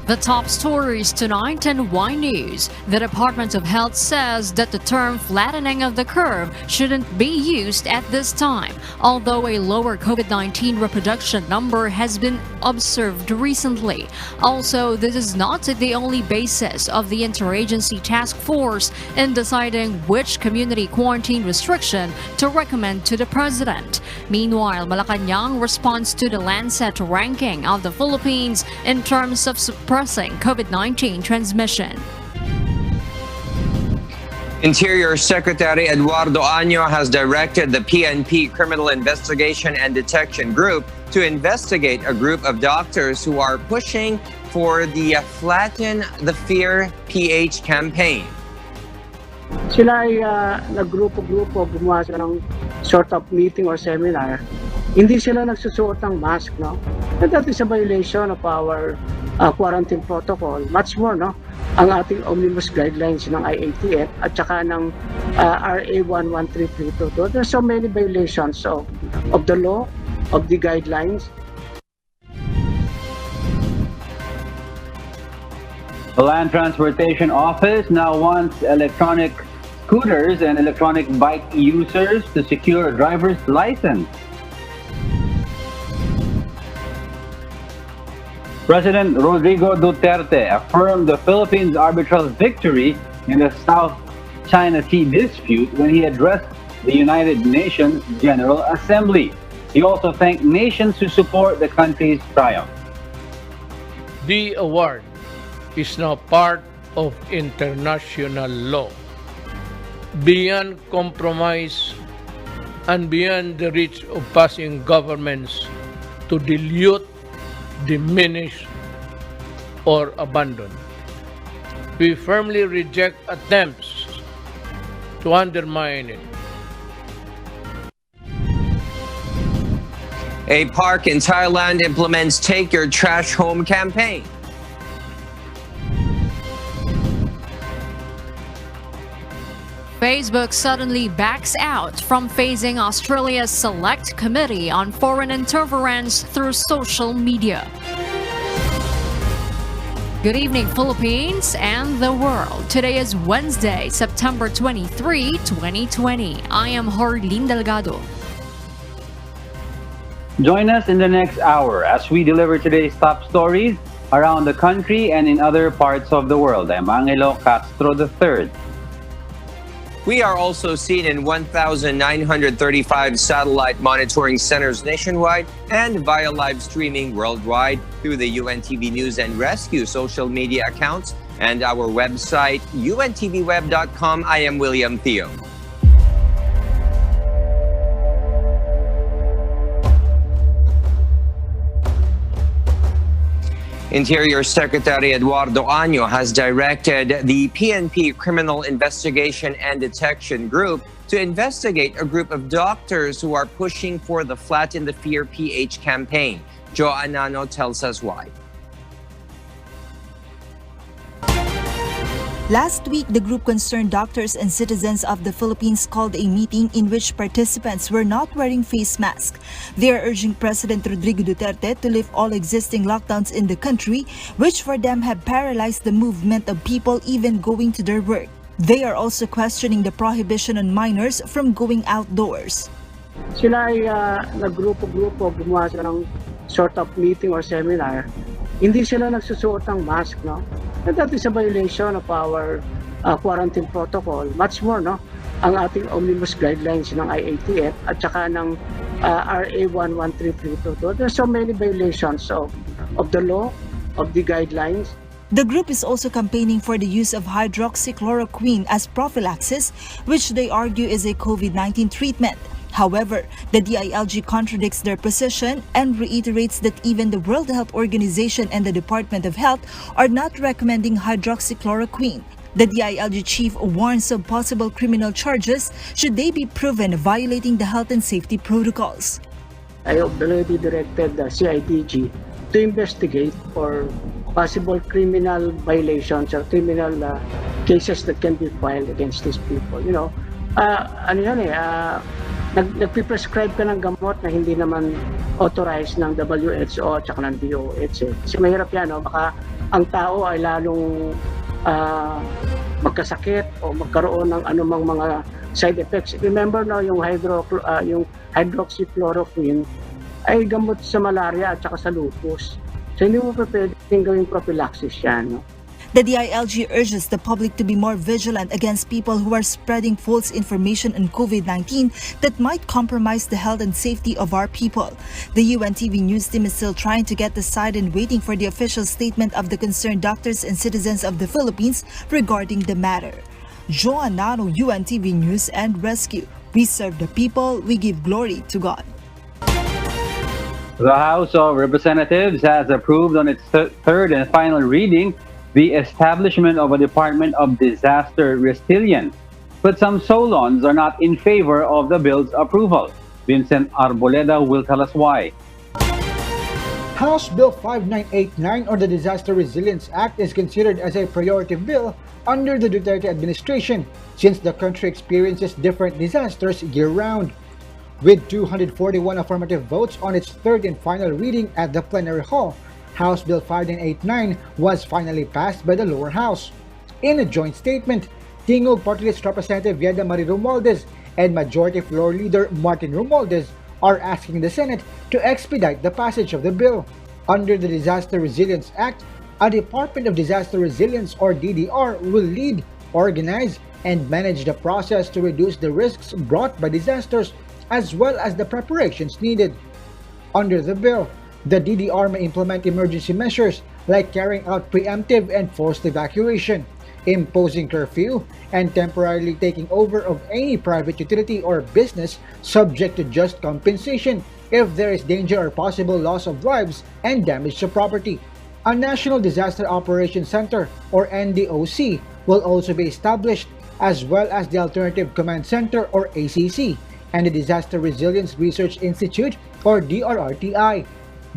The top stories tonight in Y News. The Department of Health says that the term flattening of the curve shouldn't be used at this time, although a lower COVID-19 reproduction number has been observed recently. Also, this is not the only basis of the interagency task force in deciding which community quarantine restriction to recommend to the president. Meanwhile, Malacanang responds to the Lancet ranking of the Philippines in terms of suppressing COVID-19 transmission. Interior Secretary Eduardo Año has directed the PNP Criminal Investigation and Detection Group to investigate a group of doctors who are pushing for the Flatten the Fear PH campaign. Sila ay naggrupo-grupo, gumawa sila ng sort of meeting or seminar. Hindi sila nagsusuot ng mask, no? And that is a violation of our quarantine protocol. Much more, no? Ang ating omnibus guidelines ng IATF at saka ng RA 11332. There's so many violations of the law, of the guidelines. The Land Transportation Office now wants electronic scooters and electronic bike users to secure a driver's license. President Rodrigo Duterte affirmed the Philippines' arbitral victory in the South China Sea dispute when he addressed the United Nations General Assembly. He also thanked nations who support the country's triumph. The award is now part of international law, beyond compromise and beyond the reach of passing governments to dilute, diminish, or abandon. We firmly reject attempts to undermine it. A park in Thailand implements Take Your Trash Home campaign. Facebook suddenly backs out from facing Australia's Select Committee on Foreign Interference through social media. Good evening, Philippines and the world. Today is Wednesday, September 23, 2020. I am Jorlin Delgado. Join us in the next hour as we deliver today's top stories around the country and in other parts of the world. I'm Angelo Castro III. We are also seen in 1,935 satellite monitoring centers nationwide and via live streaming worldwide through the UNTV News and Rescue social media accounts and our website, untvweb.com. I am William Theo. Interior Secretary Eduardo Año has directed the PNP Criminal Investigation and Detection Group to investigate a group of doctors who are pushing for the Flatten the Fear PH campaign. Joe Anano tells us why. Last week, the group concerned doctors and citizens of the Philippines called a meeting in which participants were not wearing face masks. They are urging President Rodrigo Duterte to lift all existing lockdowns in the country, which for them have paralyzed the movement of people even going to their work. They are also questioning the prohibition on minors from going outdoors. Sila ay naggrupo-grupo, gumawa sila ng sort of meeting or seminar. Hindi sila nagsusuot ng mask, no? And that is a violation of our quarantine protocol. Much more, no? Ang ating omnibus guidelines ng IATF at saka ng RA 11332. There's so many violations of the law, of the guidelines. The group is also campaigning for the use of hydroxychloroquine as prophylaxis, which they argue is a COVID-19 treatment. However, the DILG contradicts their position and reiterates that even the World Health Organization and the Department of Health are not recommending hydroxychloroquine. The DILG chief warns of possible criminal charges should they be proven violating the health and safety protocols. I have already directed the CIDG to investigate for possible criminal violations or criminal cases that can be filed against these people. You know, nagpiprescribe ka ng gamot na hindi naman authorized ng WHO at saka ng DOH. Kasi mahirap yan, no? Baka ang tao ay lalong magkasakit o magkaroon ng anumang mga side effects. Remember na yung hydroxychloroquine ay gamot sa malaria at saka sa lupus. So hindi mo pa pwedeng gawing prophylaxis yan. No? The DILG urges the public to be more vigilant against people who are spreading false information on COVID-19 that might compromise the health and safety of our people. The UNTV news team is still trying to get the side and waiting for the official statement of the concerned doctors and citizens of the Philippines regarding the matter. Joanano, UNTV News and Rescue. We serve the people, we give glory to God. The House of Representatives has approved on its third and final reading the establishment of a Department of Disaster Resilience. But some Solons are not in favor of the bill's approval. Vincent Arboleda will tell us why. House Bill 5989 or the Disaster Resilience Act is considered as a priority bill under the Duterte administration since the country experiences different disasters year-round. With 241 affirmative votes on its third and final reading at the plenary hall, House Bill 5989 was finally passed by the lower house. In a joint statement, Tingog Party List Representative Yeda Marie Romualdez and Majority Floor Leader Martin Romualdez are asking the Senate to expedite the passage of the bill. Under the Disaster Resilience Act, a Department of Disaster Resilience or DDR will lead, organize, and manage the process to reduce the risks brought by disasters as well as the preparations needed. Under the bill, the DDR may implement emergency measures like carrying out preemptive and forced evacuation, imposing curfew, and temporarily taking over of any private utility or business subject to just compensation if there is danger or possible loss of lives and damage to property. A National Disaster Operations Center or NDOC will also be established, as well as the Alternative Command Center or ACC and the Disaster Resilience Research Institute or DRRTI.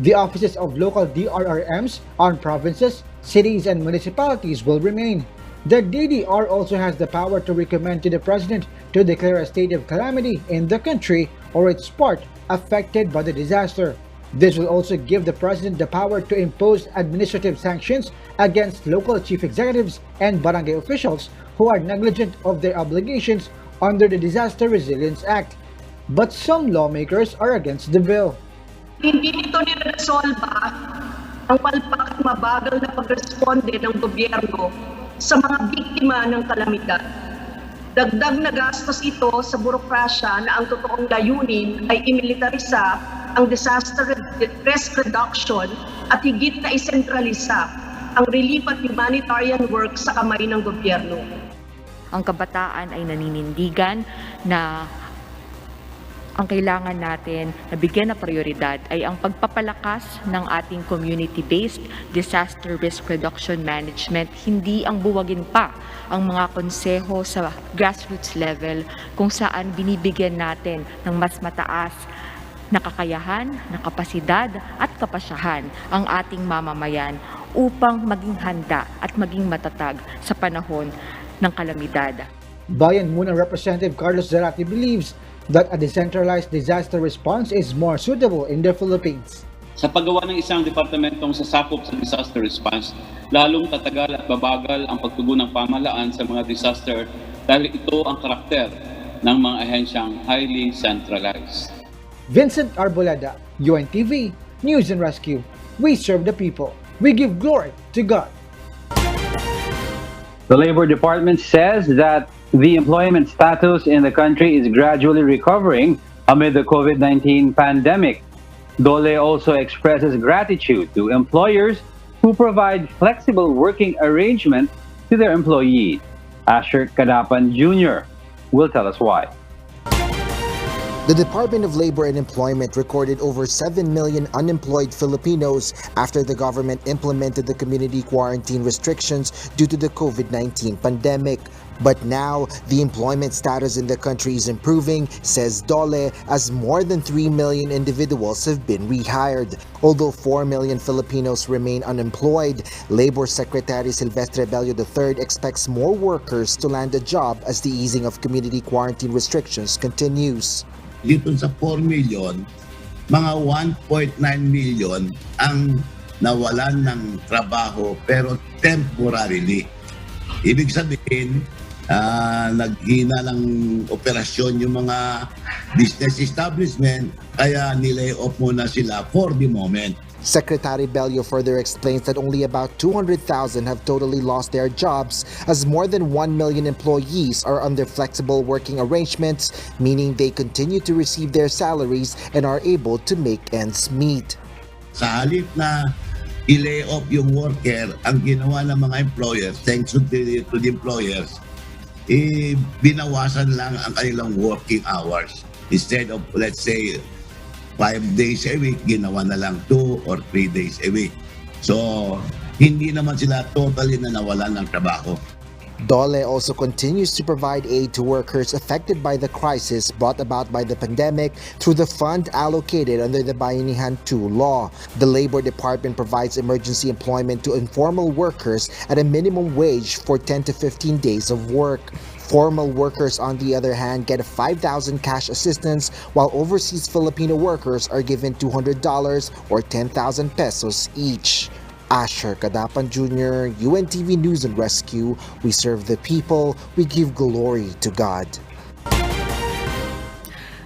The offices of local DRRMs on provinces, cities, and municipalities will remain. The DDR also has the power to recommend to the President to declare a state of calamity in the country or its part affected by the disaster. This will also give the President the power to impose administrative sanctions against local chief executives and barangay officials who are negligent of their obligations under the Disaster Resilience Act. But some lawmakers are against the bill. Hindi ito niresolba ang palpak at mabagal na pagresponde ng gobyerno sa mga biktima ng kalamidad. Dagdag na gastos ito sa burokrasya na ang totoong layunin ay imilitarisa ang disaster risk reduction at higit na isentralisa ang relief at humanitarian work sa kamay ng gobyerno. Ang kabataan ay naninindigan na ang kailangan natin na bigyan na prioridad ay ang pagpapalakas ng ating community-based disaster risk reduction management, hindi ang buwagin pa ang mga konseho sa grassroots level kung saan binibigyan natin ng mas mataas na kakayahan, na kapasidad at kapasyahan ang ating mamamayan upang maging handa at maging matatag sa panahon ng kalamidad. Bayan Muna Representative Carlos Zarate believes that a decentralized disaster response is more suitable in the Philippines. Sa paggawa ng isang departamentong sasakop sa disaster response, lalong tatagal at babagal ang pagtugon ng pamahalaan sa mga disaster dahil ito ang karakter ng mga ahensyang highly centralized. Vincent Arboleda, UNTV, News and Rescue. We serve the people. We give glory to God. The Labor Department says that the employment status in the country is gradually recovering amid the COVID-19 pandemic. Dole also expresses gratitude to employers who provide flexible working arrangements to their employees. Asher Kadapan Jr. will tell us why. The Department of Labor and Employment recorded over 7 million unemployed Filipinos after the government implemented the community quarantine restrictions due to the COVID-19 pandemic. But now, the employment status in the country is improving, says Dole, as more than 3 million individuals have been rehired. Although 4 million Filipinos remain unemployed, Labor Secretary Silvestre Bello III expects more workers to land a job as the easing of community quarantine restrictions continues. Dito sa 4 million, mga 1.9 million ang nawalan ng trabaho pero temporarily. Ibig sabihin, naghina ng operasyon yung mga business establishment, kaya nilay off muna sila for the moment. Secretary Bello further explains that only about 200,000 have totally lost their jobs, as more than 1 million employees are under flexible working arrangements, meaning they continue to receive their salaries and are able to make ends meet. Sa halip na i-lay off yung worker, ang ginawa ng mga employers, thanks to the employers, binawasan lang ang kanilang working hours. Instead of, let's say, 5 days a week, ginawa na lang 2 or 3 days a week. So, hindi naman sila totally na nawalan ng trabaho. DOLE also continues to provide aid to workers affected by the crisis brought about by the pandemic through the fund allocated under the Bayanihan 2 law. The Labor Department provides emergency employment to informal workers at a minimum wage for 10 to 15 days of work. Formal workers, on the other hand, get a 5,000 cash assistance, while overseas Filipino workers are given $200 or 10,000 pesos each. Asher Kadapan Jr., UNTV News and Rescue. We serve the people, we give glory to God.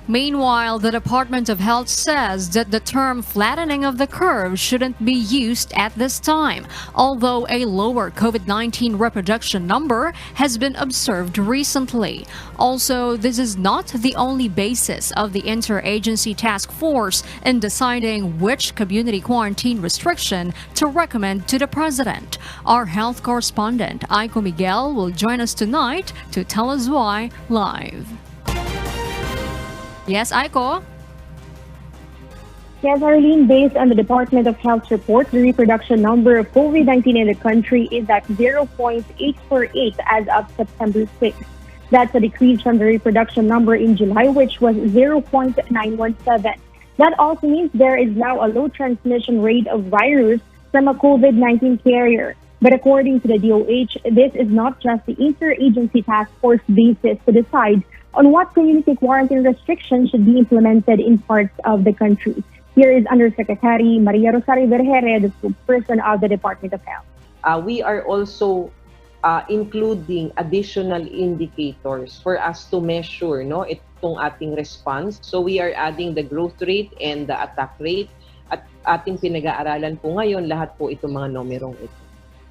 Meanwhile, the Department of Health says that the term flattening of the curve shouldn't be used at this time, although a lower COVID-19 reproduction number has been observed recently. Also, this is not the only basis of the interagency task force in deciding which community quarantine restriction to recommend to the President. Our health correspondent, Aiko Miguel, will join us tonight to tell us why live. Yes, Aiko? Yes, Arlene, based on the Department of Health report, the reproduction number of COVID-19 in the country is at 0.848 as of September 6. That's a decrease from the reproduction number in July, which was 0.917. That also means there is now a low transmission rate of virus from a COVID-19 carrier. But according to the DOH, this is not just the interagency task force basis to decide on what community quarantine restrictions should be implemented in parts of the country. Here is Undersecretary Maria Rosario Vergere, the spokesperson of the Department of Health. We are also including additional indicators for us to measure itong ating response. So we are adding the growth rate and the attack rate. At ating pinag-aaralan po ngayon lahat po itong mga numerong ito.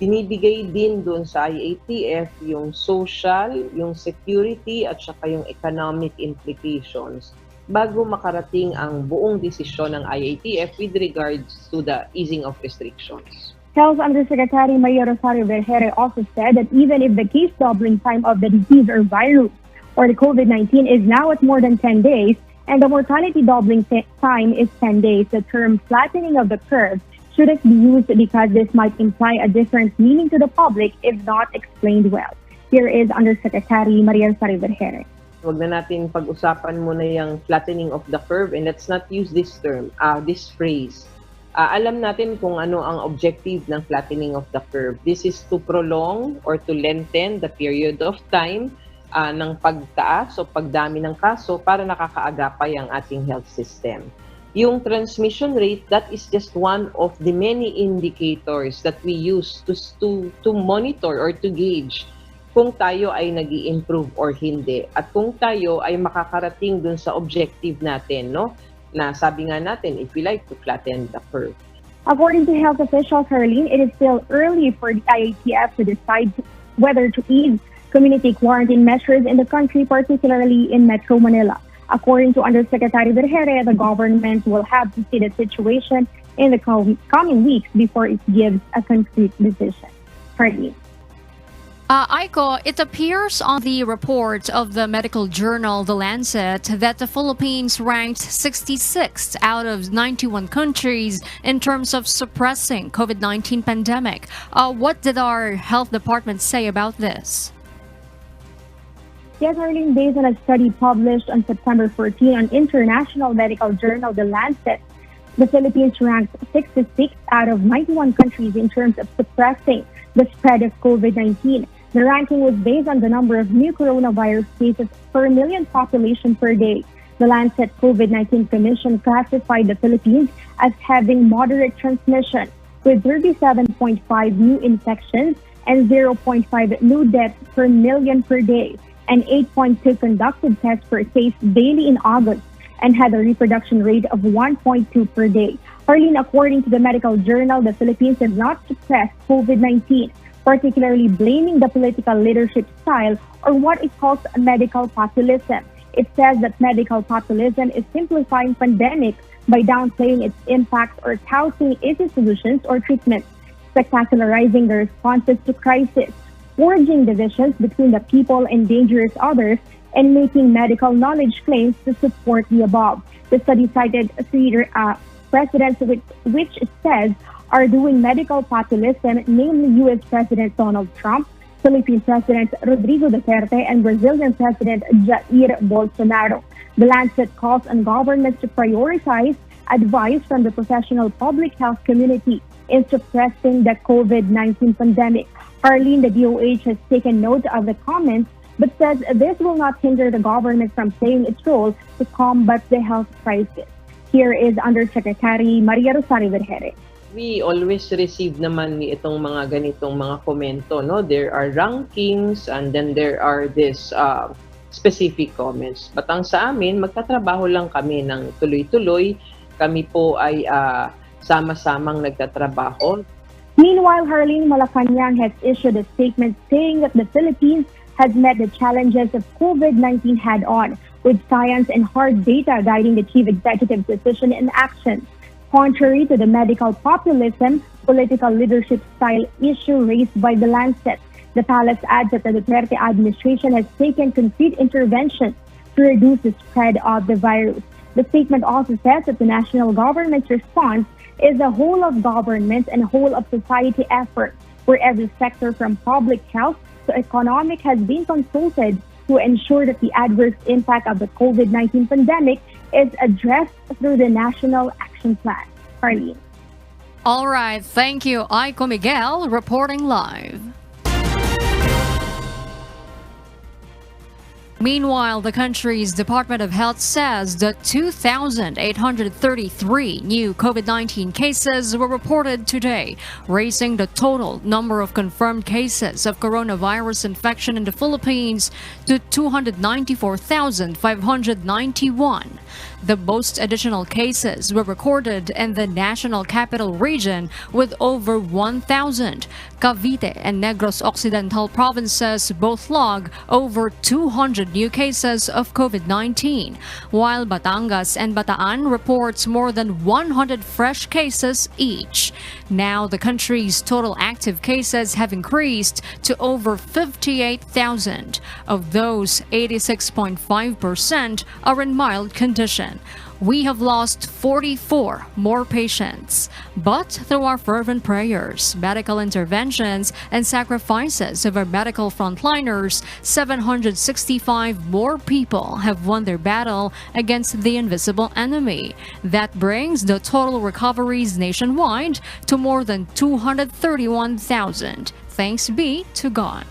Binibigay din doon sa IATF yung social, yung security at saka yung economic implications bago makarating ang buong desisyon ng IATF with regards to the easing of restrictions. Health Undersecretary Maria Rosario Vergere also said that even if the case doubling time of the disease or virus or the COVID-19 is now at more than 10 days and the mortality doubling time is 10 days, the term flattening of the curve shouldn't be used because this might imply a different meaning to the public if not explained well. Here is Undersecretary Maria Rosario Vergere. Huwag na natin pag-usapan muna yung flattening of the curve and let's not use this term, this phrase. Alam natin kung ano ang objective ng flattening of the curve. This is to prolong or to lengthen the period of time ng pagtaas o pagdami ng kaso para nakakaagapay ang ating health system. Yung transmission rate, that is just one of the many indicators that we use to monitor or to gauge kung tayo ay nag-i-improve or hindi. At kung tayo ay makakarating dun sa objective natin, na sabi nga natin, if we like to flatten the curve. According to health officials, Harleen, it is still early for the IATF to decide whether to ease community quarantine measures in the country, particularly in Metro Manila. According to Undersecretary Vergere, the government will have to see the situation in the coming weeks before it gives a concrete decision. Harleen. Aiko, it appears on the report of the medical journal The Lancet that the Philippines ranked 66th out of 91 countries in terms of suppressing COVID-19 pandemic. What did our health department say about this? Yes, Arlene, based on a study published on September 14 on international medical journal The Lancet, the Philippines ranked 66 out of 91 countries in terms of suppressing the spread of COVID-19. The ranking was based on the number of new coronavirus cases per million population per day. The Lancet COVID-19 Commission classified the Philippines as having moderate transmission, with 37.5 new infections and 0.5 new deaths per million per day, and 8.2 conducted tests per case daily in August, and had a reproduction rate of 1.2 per day. Arlene, according to the medical journal, the Philippines did not suppress COVID-19, particularly blaming the political leadership style or what it calls medical populism. It says that medical populism is simplifying pandemic by downplaying its impact or touting easy solutions or treatments, spectacularizing the responses to crisis, forging divisions between the people and dangerous others, and making medical knowledge claims to support the above. The study cited three presidents which it says are doing medical populism, namely U.S. President Donald Trump, Philippine President Rodrigo Duterte, and Brazilian President Jair Bolsonaro. The Lancet calls on governments to prioritize advice from the professional public health community in suppressing the COVID-19 pandemic. Arlene, the DOH has taken note of the comments, but says this will not hinder the government from playing its role to combat the health crisis. Here is Undersecretary Maria Rosario Vergere. We always receive naman itong mga ganitong mga komento, no? There are rankings and then there are this specific comments. But ang sa amin, magtatrabaho lang kami ng tuloy-tuloy. Kami po ay sama-samang nagtatrabaho. Meanwhile, Harleen, Malacanang has issued a statement saying that the Philippines has met the challenges of COVID-19 head-on, with science and hard data guiding the chief executive's decision and action. Contrary to the medical populism, political leadership style issue raised by the Lancet, the palace adds that the Duterte administration has taken concrete interventions to reduce the spread of the virus. The statement also says that the national government's response is a whole of government and whole of society effort, where every sector from public health to economic has been consulted to ensure that the adverse impact of the COVID-19 pandemic is addressed through the National Action Plan. Arlene. All right, thank you, Aiko Miguel, reporting live. Meanwhile, the country's Department of Health says that 2,833 new COVID-19 cases were reported today, raising the total number of confirmed cases of coronavirus infection in the Philippines to 294,591. The most additional cases were recorded in the National Capital Region with over 1,000. Cavite and Negros Occidental provinces both log over 200 new cases of COVID-19, while Batangas and Bataan reports more than 100 fresh cases each. Now, the country's total active cases have increased to over 58,000. Of those, 86.5% are in mild condition. We have lost 44 more patients. But through our fervent prayers, medical interventions, and sacrifices of our medical frontliners, 765 more people have won their battle against the invisible enemy. That brings the total recoveries nationwide to more than 231,000. Thanks be to God.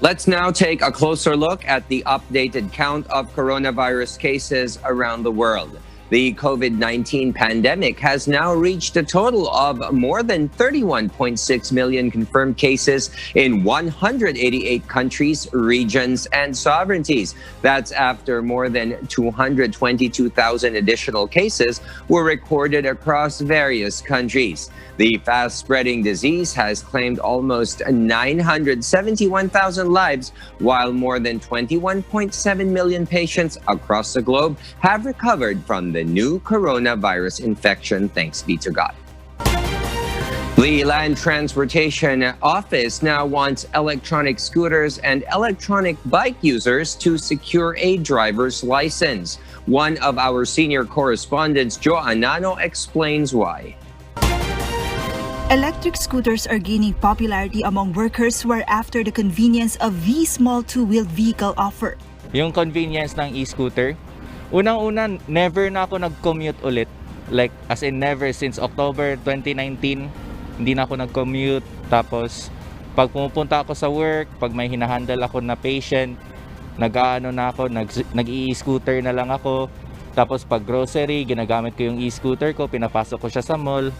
Let's now take a closer look at the updated count of coronavirus cases around the world. The COVID-19 pandemic has now reached a total of more than 31.6 million confirmed cases in 188 countries, regions, and sovereignties. That's after more than 222,000 additional cases were recorded across various countries. The fast-spreading disease has claimed almost 971,000 lives, while more than 21.7 million patients across the globe have recovered from the new coronavirus infection, thanks be to God. The Land Transportation Office now wants electronic scooters and electronic bike users to secure a driver's license. One of our senior correspondents, Jo Anano, explains why. Electric scooters are gaining popularity among workers who are after the convenience of these small two-wheeled vehicle offer. Yung convenience ng e-scooter, unang-una, never na ako nag-commute ulit. Like, as in never, since October 2019, hindi na ako nag-commute. Tapos, pag pumupunta ako sa work, pag may hinahandle ako na patient, nag-i-scooter na lang ako. Tapos, pag grocery, ginagamit ko yung e-scooter ko, pinapasok ko siya sa mall.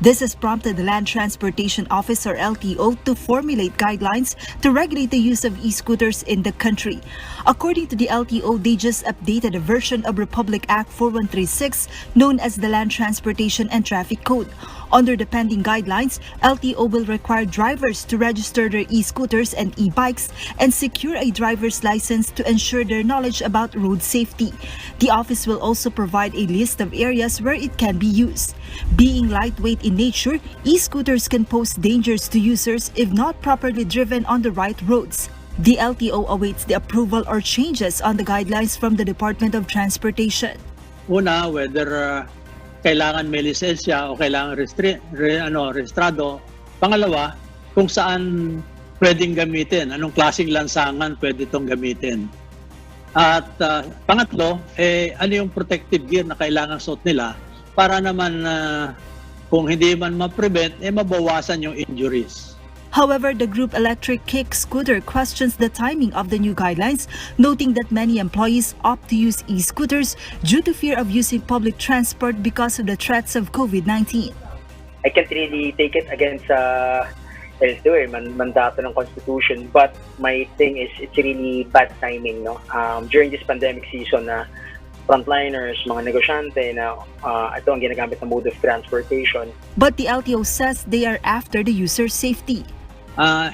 This has prompted the Land Transportation Office or LTO to formulate guidelines to regulate the use of e-scooters in the country. According to the LTO, they just updated a version of Republic Act 4136 known as the Land Transportation and Traffic Code. Under the pending guidelines, LTO will require drivers to register their e-scooters and e-bikes and secure a driver's license to ensure their knowledge about road safety. The office will also provide a list of areas where it can be used. Being lightweight in nature, e-scooters can pose dangers to users if not properly driven on the right roads. The LTO awaits the approval or changes on the guidelines from the Department of Transportation. Una, whether kailangan may lisensya o kailangan rehistrado. Pangalawa, kung saan pwedeng gamitin, anong klaseng lansangan pwede itong gamitin. At pangatlo, ano yung protective gear na kailangan suot nila para naman kung hindi man ma-prevent, mabawasan yung injuries. However, the group Electric Kick Scooter questions the timing of the new guidelines, noting that many employees opt to use e-scooters due to fear of using public transport because of the threats of COVID-19. I can't really take it against LTO, mandato ng Constitution, but my thing is it's really bad timing, no? During this pandemic season na frontliners, mga negosyante na ito ang ginagamit na mode of transportation. But the LTO says they are after the user's safety.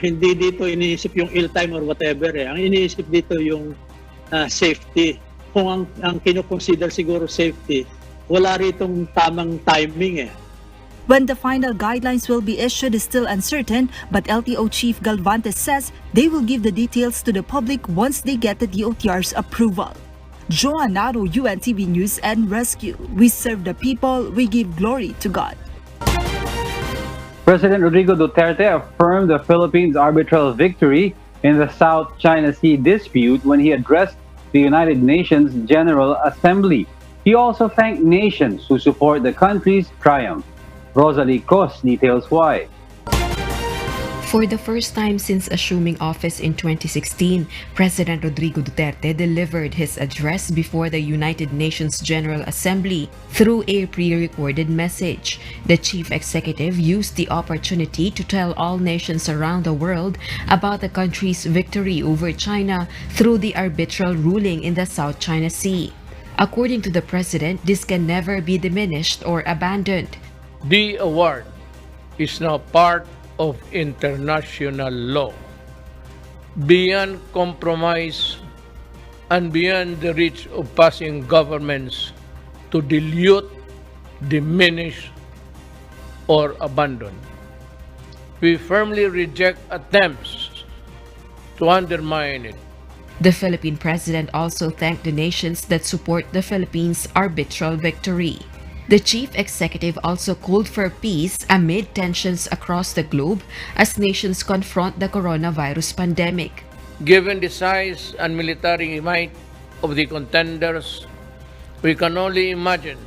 Hindi dito iniisip yung ill time or whatever. Ang iniisip dito yung safety. Kung ang kino-consider siguro safety, wala ritong tamang timing . When the final guidelines will be issued is still uncertain, but LTO Chief Galvantes says they will give the details to the public once they get the DOTR's approval. Joan Naro, UNTV News and Rescue. We serve the people, we give glory to God. President Rodrigo Duterte affirmed the Philippines' arbitral victory in the South China Sea dispute when he addressed the United Nations General Assembly. He also thanked nations who support the country's triumph. Rosalie Cos details why. For the first time since assuming office in 2016, President Rodrigo Duterte delivered his address before the United Nations General Assembly through a pre-recorded message. The chief executive used the opportunity to tell all nations around the world about the country's victory over China through the arbitral ruling in the South China Sea. According to the president, this can never be diminished or abandoned. The award is now part of international law, beyond compromise and beyond the reach of passing governments to dilute, diminish, or abandon. We firmly reject attempts to undermine it. The Philippine president also thanked the nations that support the Philippines' arbitral victory. The chief executive also called for peace amid tensions across the globe as nations confront the coronavirus pandemic. Given the size and military might of the contenders, we can only imagine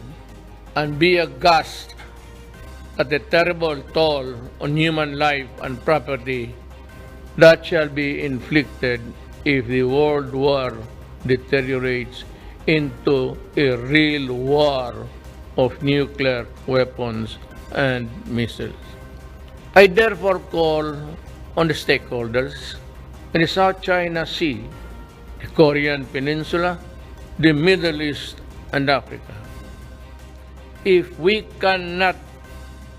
and be aghast at the terrible toll on human life and property that shall be inflicted if the world war deteriorates into a real war of nuclear weapons and missiles. I therefore call on the stakeholders in the South China Sea, the Korean Peninsula, the Middle East, and Africa. If we cannot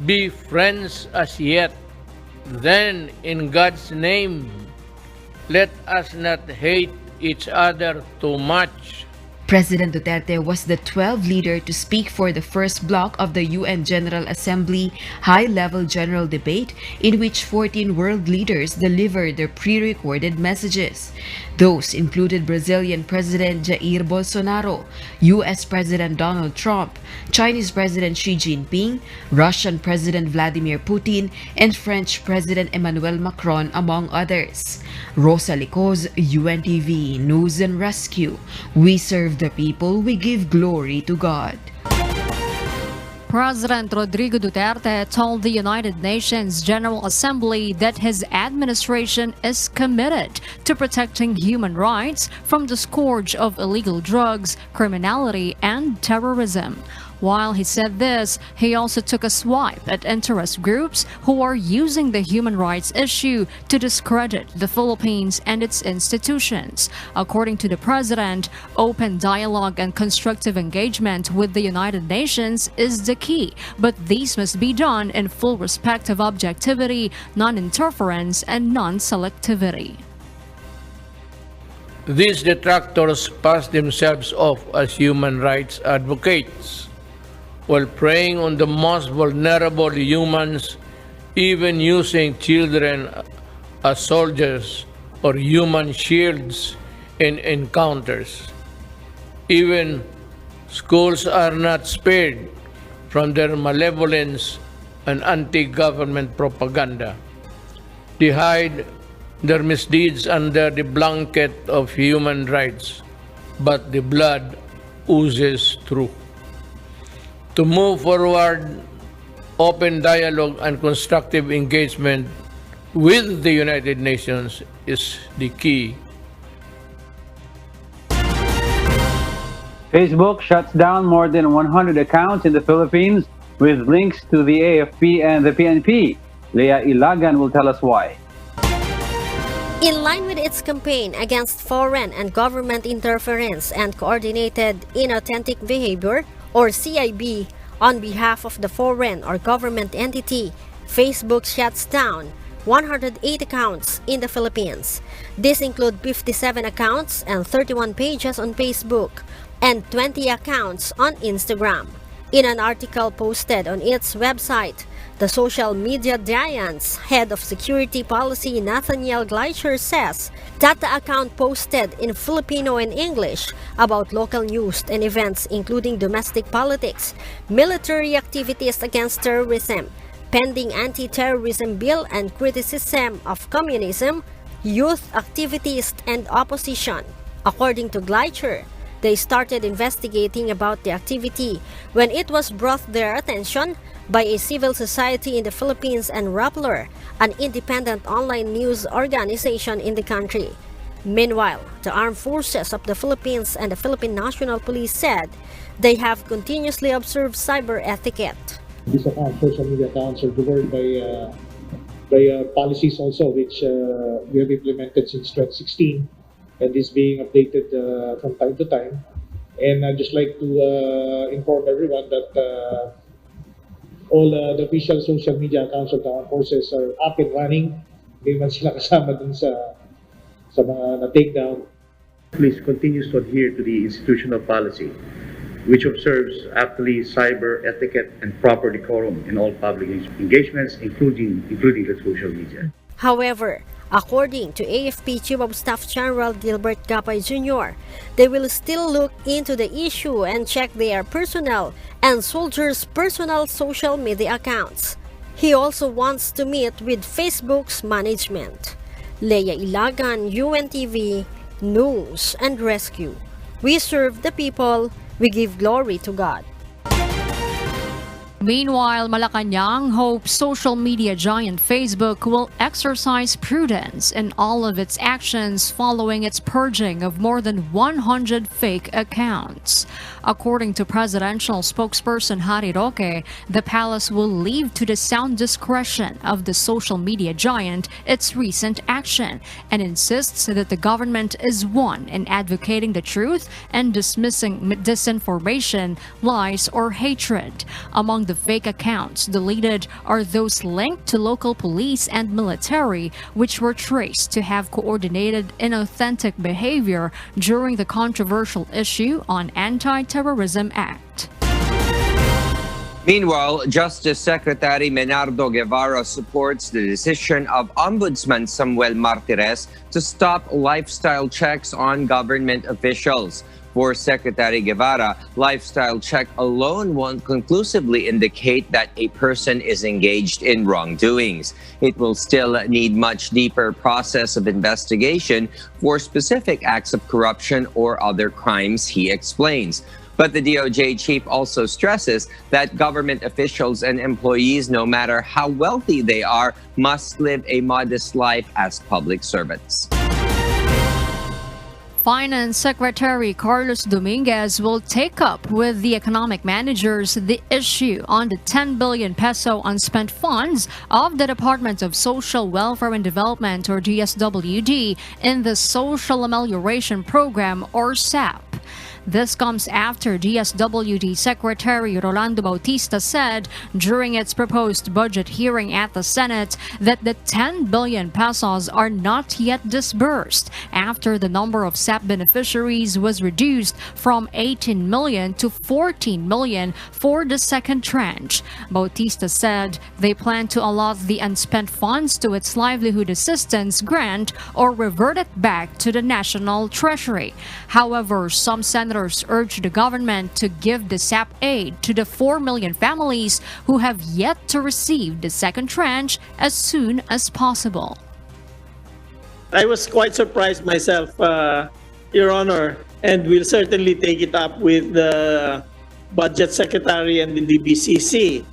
be friends as yet, then in God's name, let us not hate each other too much. President Duterte was the 12th leader to speak for the first block of the UN General Assembly high-level general debate in which 14 world leaders delivered their pre-recorded messages. Those included Brazilian President Jair Bolsonaro, US President Donald Trump, Chinese President Xi Jinping, Russian President Vladimir Putin, and French President Emmanuel Macron, among others. Rosalie Cos, UNTV News and Rescue. We serve the people, we give glory to God. President Rodrigo Duterte told the United Nations General Assembly that his administration is committed to protecting human rights from the scourge of illegal drugs, criminality, and terrorism. While he said this, he also took a swipe at interest groups who are using the human rights issue to discredit the Philippines and its institutions. According to the president, open dialogue and constructive engagement with the United Nations is the key, but these must be done in full respect of objectivity, non-interference, and non-selectivity. These detractors pass themselves off as human rights advocates, while preying on the most vulnerable humans, even using children as soldiers or human shields in encounters. Even schools are not spared from their malevolence and anti-government propaganda. They hide their misdeeds under the blanket of human rights, but the blood oozes through. To move forward, open dialogue and constructive engagement with the United Nations is the key. Facebook shuts down more than 100 accounts in the Philippines with links to the AFP and the PNP. Leah Ilagan will tell us why. In line with its campaign against foreign and government interference and coordinated inauthentic behavior, or CIB, on behalf of the foreign or government entity, Facebook shuts down 108 accounts in the Philippines. These include 57 accounts and 31 pages on Facebook and 20 accounts on Instagram. In an article posted on its website, the social media giant's head of security policy, Nathaniel Gleicher, says that the account posted in Filipino and English about local news and events including domestic politics, military activities against terrorism, pending anti-terrorism bill and criticism of communism, youth activities, and opposition. According to Gleicher, they started investigating about the activity when it was brought to their attention by a civil society in the Philippines and Rappler, an independent online news organization in the country. Meanwhile, the armed forces of the Philippines and the Philippine National Police said they have continuously observed cyber etiquette. These accounts, social media accounts, are governed by policies also, which we have implemented since 2016, and is being updated from time to time. And I'd just like to inform everyone that all the official social media accounts of the armed forces are up and running. Hindi man sila kasama dun sa mga na-takedown. Police continues to adhere to the institutional policy, which observes aptly cyber etiquette and proper decorum in all public engagements, including the social media. However, according to AFP Chief of Staff General Gilbert Gapay Jr., they will still look into the issue and check their personnel and soldiers' personal social media accounts. He also wants to meet with Facebook's management. Leah Ilagan, UNTV, News and Rescue. We serve the people, we give glory to God. Meanwhile, Malacanang hopes social media giant Facebook will exercise prudence in all of its actions following its purging of more than 100 fake accounts. According to presidential spokesperson Harry Roque, the palace will leave to the sound discretion of the social media giant its recent action and insists that the government is one in advocating the truth and dismissing disinformation, lies, or hatred. Among the fake accounts deleted are those linked to local police and military, which were traced to have coordinated inauthentic behavior during the controversial issue on Anti-Terrorism Act. Meanwhile, Justice Secretary Menardo Guevara supports the decision of Ombudsman Samuel Martires to stop lifestyle checks on government officials. For Secretary Guevara, lifestyle check alone won't conclusively indicate that a person is engaged in wrongdoings. It will still need much deeper process of investigation for specific acts of corruption or other crimes, he explains. But the DOJ chief also stresses that government officials and employees, no matter how wealthy they are, must live a modest life as public servants. Finance Secretary Carlos Dominguez will take up with the economic managers the issue on the 10 billion peso unspent funds of the Department of Social Welfare and Development, or DSWD, in the Social Amelioration Program, or SAP. This comes after DSWD Secretary Rolando Bautista said during its proposed budget hearing at the Senate that the 10 billion pesos are not yet disbursed after the number of SAP beneficiaries was reduced from 18 million to 14 million for the second tranche. Bautista said they plan to allot the unspent funds to its livelihood assistance grant or revert it back to the National Treasury. However, some senators urged the government to give the SAP aid to the 4 million families who have yet to receive the second tranche as soon as possible. I was quite surprised myself, Your Honor, and we'll certainly take it up with the Budget Secretary and the DBCC.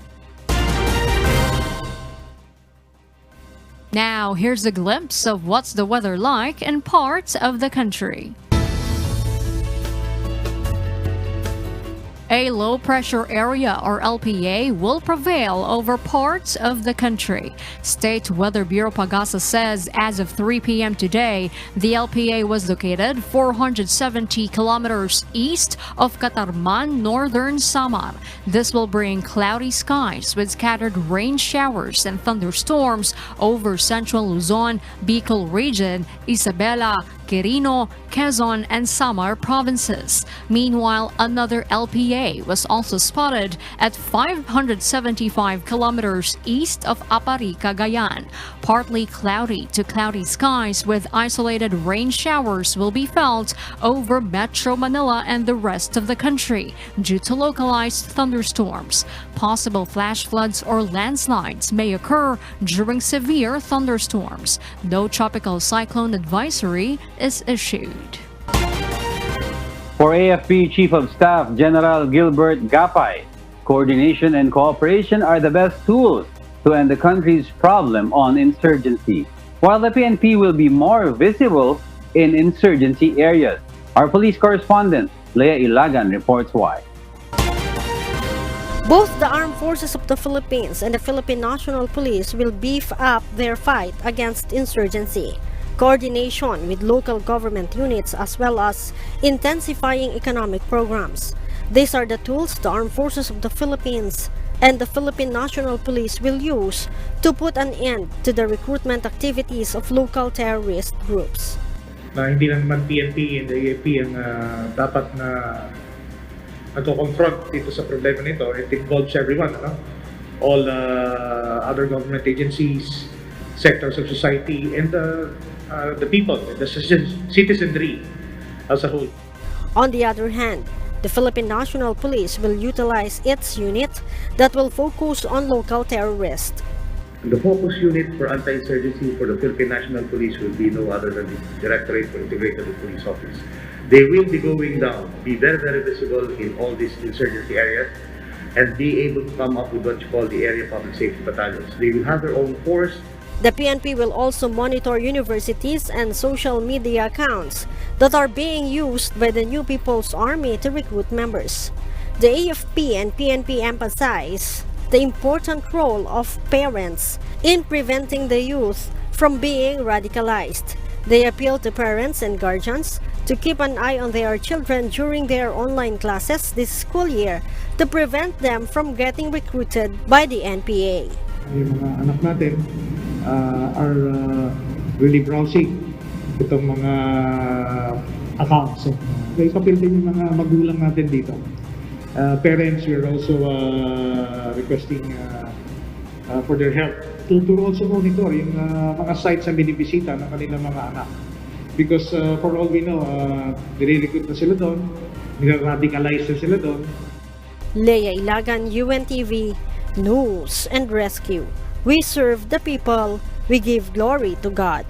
Now, here's a glimpse of what's the weather like in parts of the country. A low-pressure area, or LPA, will prevail over parts of the country. State Weather Bureau Pagasa says as of 3 p.m. today, the LPA was located 470 kilometers east of Catarman, northern Samar. This will bring cloudy skies with scattered rain showers and thunderstorms over central Luzon, Bicol region, Isabela, Quirino, Quezon, and Samar provinces. Meanwhile, another LPA was also spotted at 575 kilometers east of Apari, Cagayan. Partly cloudy to cloudy skies with isolated rain showers will be felt over Metro Manila and the rest of the country due to localized thunderstorms. Possible flash floods or landslides may occur during severe thunderstorms. No tropical cyclone advisory is issued. For AFP Chief of Staff General Gilbert Gapay, coordination and cooperation are the best tools to end the country's problem on insurgency, while the PNP will be more visible in insurgency areas. Our police correspondent, Leah Ilagan, reports why. Both the Armed Forces of the Philippines and the Philippine National Police will beef up their fight against insurgency. Coordination with local government units as well as intensifying economic programs. These are the tools the Armed Forces of the Philippines and the Philippine National Police will use to put an end to the recruitment activities of local terrorist groups. Hindi lang naman PNP and the AFP ang dapat na nagko-confront dito sa problema nito. It involves everyone, no? All other government agencies, sectors of society, and the people, the citizenry as a whole. On the other hand, the Philippine National Police will utilize its unit that will focus on local terrorists. The focus unit for anti-insurgency for the Philippine National Police will be no other than the Directorate for Integrated Police Office. They will be going down, be very, very visible in all these insurgency areas, and be able to come up with what you call the area public safety battalions. They will have their own force. The PNP will also monitor universities and social media accounts that are being used by the New People's Army to recruit members. The AFP and PNP emphasize the important role of parents in preventing the youth from being radicalized. They appeal to parents and guardians to keep an eye on their children during their online classes this school year to prevent them from getting recruited by the NPA. Yung mga anak natin are really browsing itong mga accounts. May kapil din yung mga magulang natin dito. Parents, we are also requesting for their help to also monitor yung mga sites na binibisita ng kanilang mga anak. Because for all we know, nire-recruit na sila doon, nire-radicalize na sila doon. Leah Ilagan, UNTV, News and Rescue. We serve the people, we give glory to God.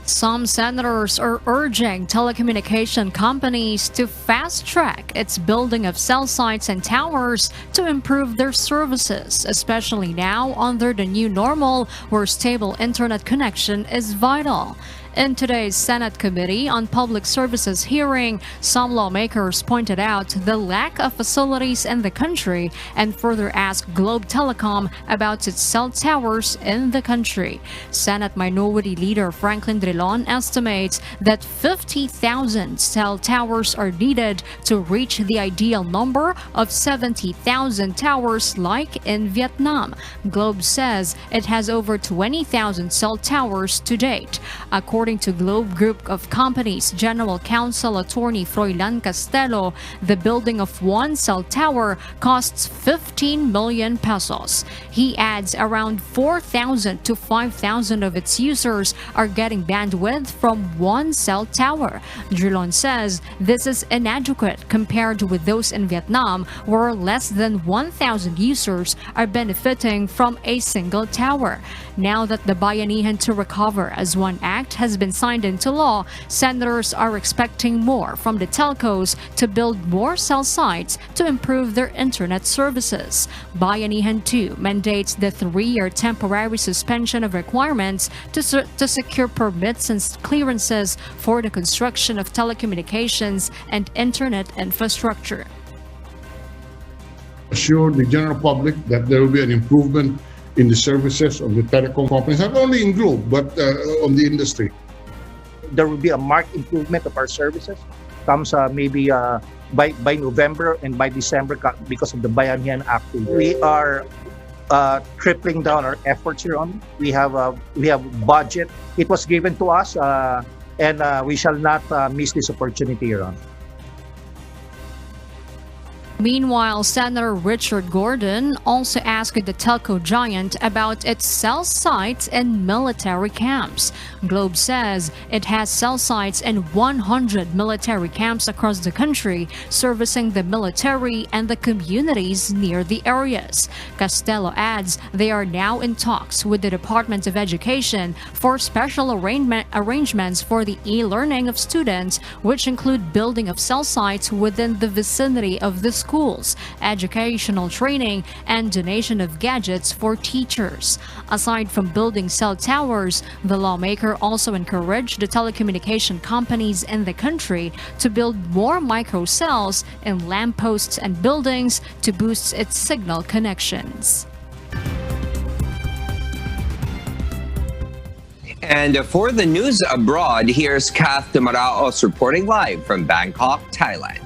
Some senators are urging telecommunication companies to fast-track its building of cell sites and towers to improve their services, especially now under the new normal where stable internet connection is vital. In today's Senate Committee on Public Services hearing, some lawmakers pointed out the lack of facilities in the country and further asked Globe Telecom about its cell towers in the country. Senate Minority Leader Franklin Drilon estimates that 50,000 cell towers are needed to reach the ideal number of 70,000 towers like in Vietnam. Globe says it has over 20,000 cell towers to date. According to Globe Group of Companies General Counsel Attorney Froilan Castelo, the building of one cell tower costs 15 million pesos. He adds around 4,000 to 5,000 of its users are getting bandwidth from one cell tower. Drilon says this is inadequate compared with those in Vietnam, where less than 1,000 users are benefiting from a single tower. Now that the Bayanihan to Recover as One Act has been signed into law, senators are expecting more from the telcos to build more cell sites to improve their internet services. Bayanihan 2 mandates the 3-year temporary suspension of requirements to secure permits and clearances for the construction of telecommunications and internet infrastructure. Assure the general public that there will be an improvement in the services of the telecom companies, not only in Globe, but on the industry. There will be a marked improvement of our services. Comes maybe by November and by December because of the Bayanihan Act. We are tripling down our efforts here on. We have budget. It was given to us, and we shall not miss this opportunity here on. Meanwhile, Senator Richard Gordon also asked the telco giant about its cell sites in military camps. Globe says it has cell sites in 100 military camps across the country, servicing the military and the communities near the areas. Castello adds they are now in talks with the Department of Education for special arrangements for the e-learning of students, which include building of cell sites within the vicinity of the schools, educational training, and donation of gadgets for teachers. Aside from building cell towers, the lawmaker also encouraged the telecommunication companies in the country to build more microcells in lampposts and buildings to boost its signal connections. And for the news abroad, here's Kath Demaraos reporting live from Bangkok, Thailand.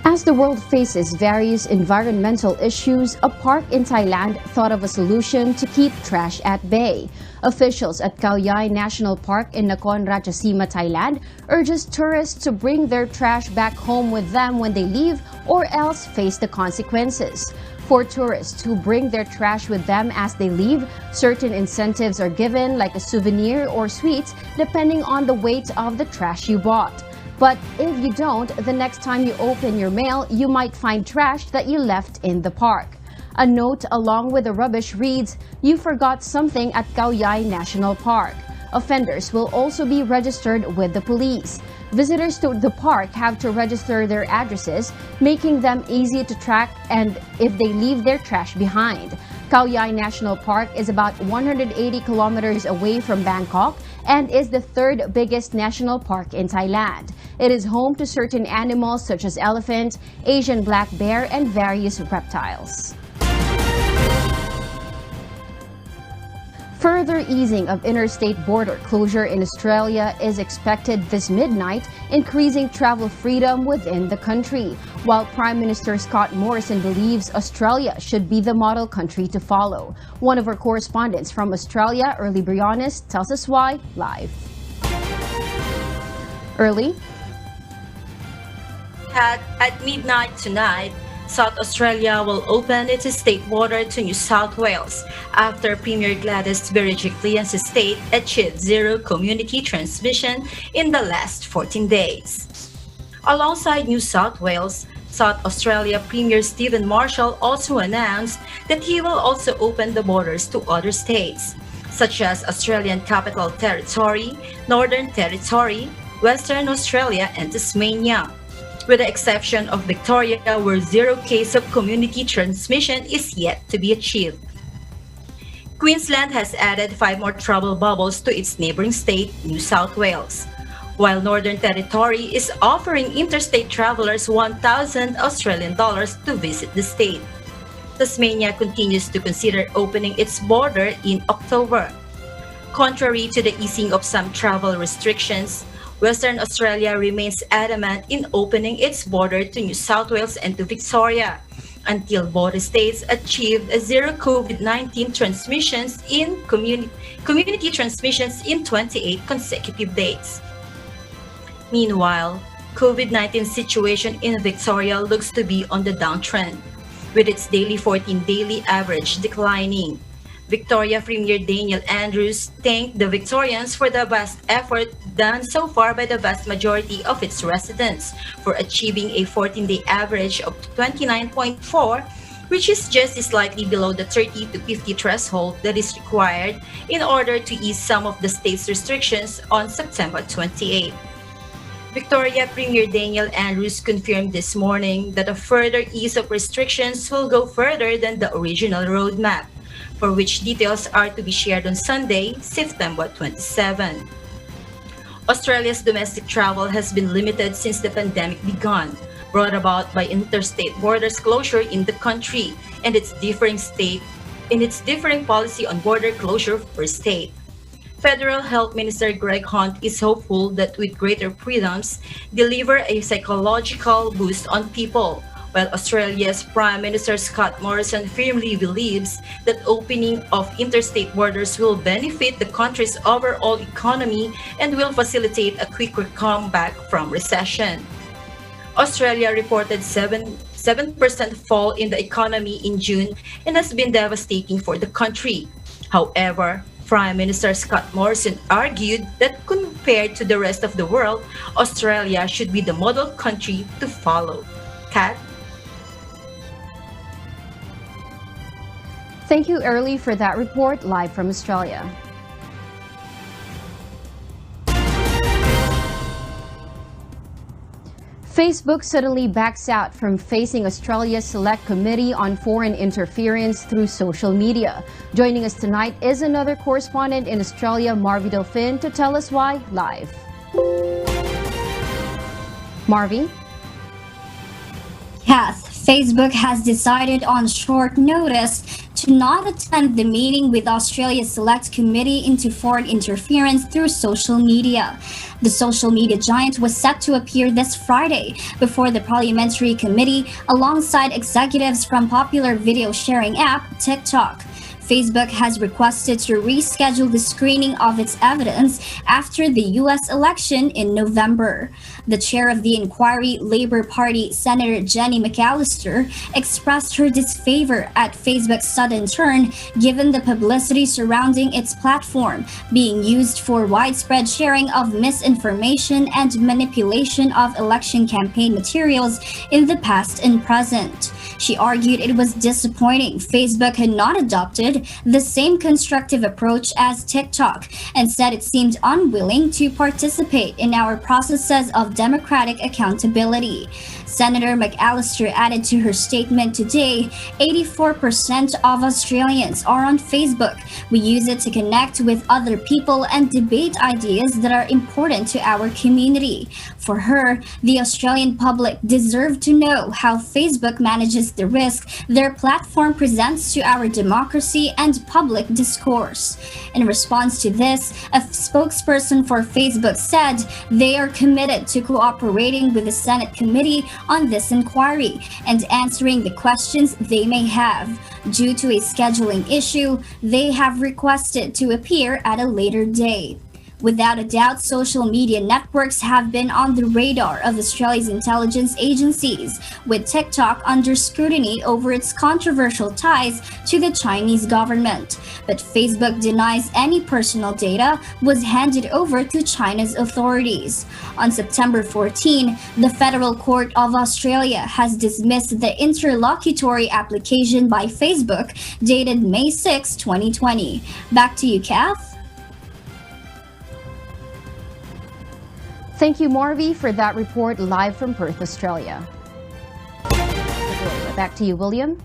As the world faces various environmental issues, a park in Thailand thought of a solution to keep trash at bay. Officials at Khao Yai National Park in Nakhon Ratchasima, Thailand, urges tourists to bring their trash back home with them when they leave or else face the consequences. For tourists who bring their trash with them as they leave, certain incentives are given, like a souvenir or sweets, depending on the weight of the trash you bought. But if you don't, the next time you open your mail, you might find trash that you left in the park. A note along with the rubbish reads, "You forgot something at Khao Yai National Park." Offenders will also be registered with the police. Visitors to the park have to register their addresses, making them easy to track and if they leave their trash behind. Khao Yai National Park is about 180 kilometers away from Bangkok and is the third biggest national park in Thailand. It is home to certain animals such as elephant, Asian black bear, and various reptiles. Further easing of interstate border closure in Australia is expected this midnight, increasing travel freedom within the country, while Prime Minister Scott Morrison believes Australia should be the model country to follow. One of our correspondents from Australia, Early Briones, tells us why live. Early? At midnight tonight, South Australia will open its state border to New South Wales after Premier Gladys Berejiklian's state achieved zero community transmission in the last 14 days. Alongside New South Wales, South Australia Premier Stephen Marshall also announced that he will also open the borders to other states, such as Australian Capital Territory, Northern Territory, Western Australia, and Tasmania, with the exception of Victoria, where zero case of community transmission is yet to be achieved. Queensland has added 5 more travel bubbles to its neighboring state, New South Wales, while Northern Territory is offering interstate travelers 1,000 Australian dollars to visit the state. Tasmania continues to consider opening its border in October. Contrary to the easing of some travel restrictions, Western Australia remains adamant in opening its border to New South Wales and to Victoria until both states achieved a zero COVID-19 transmissions in community transmissions in 28 consecutive days. Meanwhile, COVID-19 situation in Victoria looks to be on the downtrend, with its daily 14-daily average declining. Victoria Premier Daniel Andrews thanked the Victorians for the vast effort done so far by the vast majority of its residents for achieving a 14-day average of 29.4, which is just slightly below the 30 to 50 threshold that is required in order to ease some of the state's restrictions on September 28. Victoria Premier Daniel Andrews confirmed this morning that a further ease of restrictions will go further than the original roadmap, for which details are to be shared on Sunday, September 27. Australia's domestic travel has been limited since the pandemic began, brought about by interstate borders closure in the country and its differing policy on border closure per state. Federal Health Minister Greg Hunt is hopeful that with greater freedoms, deliver a psychological boost on people, while Australia's Prime Minister Scott Morrison firmly believes that opening of interstate borders will benefit the country's overall economy and will facilitate a quicker comeback from recession. Australia reported 7% fall in the economy in June and has been devastating for the country. However, Prime Minister Scott Morrison argued that compared to the rest of the world, Australia should be the model country to follow. Kat? Thank you, Early, for that report live from Australia. Facebook suddenly backs out from facing Australia's Select Committee on Foreign Interference through social media. Joining us tonight is another correspondent in Australia, Marvy Delfin, to tell us why live. Marvy? Kath, Facebook has decided on short notice to not attend the meeting with Australia's Select Committee into Foreign Interference through social media. The social media giant was set to appear this Friday before the Parliamentary Committee alongside executives from popular video sharing app TikTok. Facebook has requested to reschedule the screening of its evidence after the U.S. election in November. The chair of the inquiry, Labour Party Senator Jenny McAllister, expressed her disfavor at Facebook's sudden turn given the publicity surrounding its platform being used for widespread sharing of misinformation and manipulation of election campaign materials in the past and present. She argued it was disappointing Facebook had not adopted the same constructive approach as TikTok and said it seemed unwilling to participate in our processes of democratic accountability. Senator McAllister added to her statement today, 84% of Australians are on Facebook. We use it to connect with other people and debate ideas that are important to our community. For her, the Australian public deserve to know how Facebook manages the risk their platform presents to our democracy and public discourse. In response to this, a spokesperson for Facebook said they are committed to cooperating with the Senate committee on this inquiry and answering the questions they may have. Due to a scheduling issue, they have requested to appear at a later date. Without a doubt, social media networks have been on the radar of Australia's intelligence agencies, with TikTok under scrutiny over its controversial ties to the Chinese government. But Facebook denies any personal data was handed over to China's authorities. On September 14, the Federal Court of Australia has dismissed the interlocutory application by Facebook dated May 6, 2020. Back to you, Kath. Thank you, Marvy, for that report live from Perth, Australia. Back to you, William.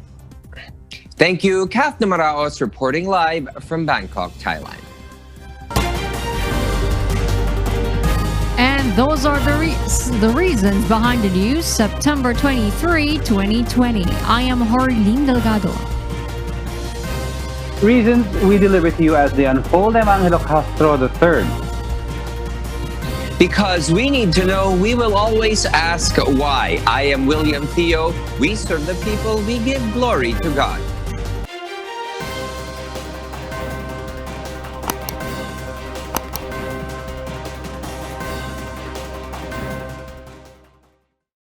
Thank you, Kath Namaraos, reporting live from Bangkok, Thailand. And those are the reasons behind the news, September 23, 2020. I am Harleen Delgado. Reasons we deliver to you as they unfold. I'm Angelo Castro III. Because we need to know, we will always ask why. I am William Theo. We serve the people, we give glory to God.